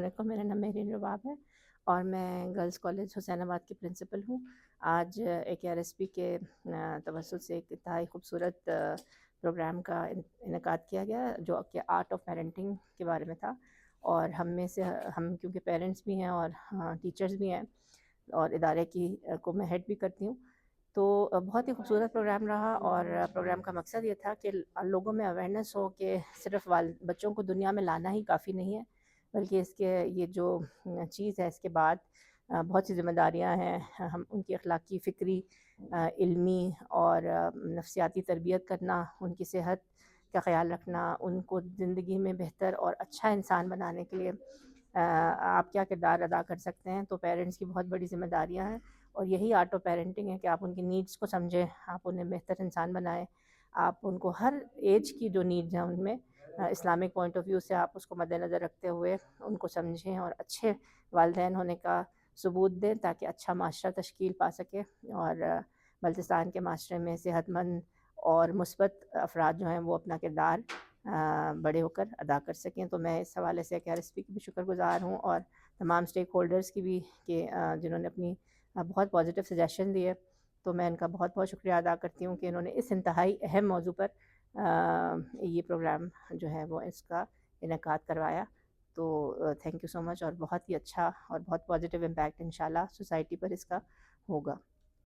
علیکم، میرا نام مہرین رباب ہے اور میں گرلز کالج حسین آباد کی پرنسپل ہوں۔ آج AKRSP کے توسط سے ایک انتہائی خوبصورت پروگرام کا انعقاد کیا گیا جو کہ آرٹ آف پیرنٹنگ کے بارے میں تھا، اور ہم کیونکہ پیرنٹس بھی ہیں اور ٹیچرز بھی ہیں اور ادارے کو میں ہیڈ بھی کرتی ہوں، تو بہت ہی خوبصورت پروگرام رہا۔ اور پروگرام کا مقصد یہ تھا کہ لوگوں میں اویئرنیس ہو کہ صرف بچوں کو دنیا میں لانا ہی کافی نہیں ہے، بلکہ اس کے یہ جو چیز ہے اس کے بعد بہت سی ذمہ داریاں ہیں۔ ہم ان کی اخلاقی، فکری، علمی اور نفسیاتی تربیت کرنا، ان کی صحت کا خیال رکھنا، ان کو زندگی میں بہتر اور اچھا انسان بنانے کے لیے آپ کیا کردار ادا کر سکتے ہیں۔ تو پیرنٹس کی بہت بڑی ذمہ داریاں ہیں، اور یہی آرٹ آف پیرنٹنگ ہے کہ آپ ان کی نیڈس کو سمجھیں، آپ انہیں بہتر انسان بنائیں، آپ ان کو ہر ایج کی جو نیڈز ہیں ان میں اسلامک پوائنٹ آف ویو سے آپ اس کو مد نظر رکھتے ہوئے ان کو سمجھیں اور اچھے والدین ہونے کا ثبوت دیں، تاکہ اچھا معاشرہ تشکیل پا سکے اور بلتستان کے معاشرے میں صحت مند اور مثبت افراد جو ہیں وہ اپنا کردار بڑے ہو کر ادا کر سکیں۔ تو میں اس حوالے سے AKRSP کی بھی شکر گزار ہوں، اور تمام اسٹیک ہولڈرز کی بھی کہ جنہوں نے اپنی بہت پازیٹیو سجیشن دیے، تو میں ان کا بہت بہت شکریہ ادا کرتی ہوں کہ انہوں نے اس انتہائی اہم موضوع پر یہ پروگرام جو ہے وہ اس کا انعقاد کروایا۔ تو تھینک یو سو مچ، اور بہت ہی اچھا اور بہت پازیٹیو امپیکٹ انشاءاللہ سوسائٹی پر اس کا ہوگا۔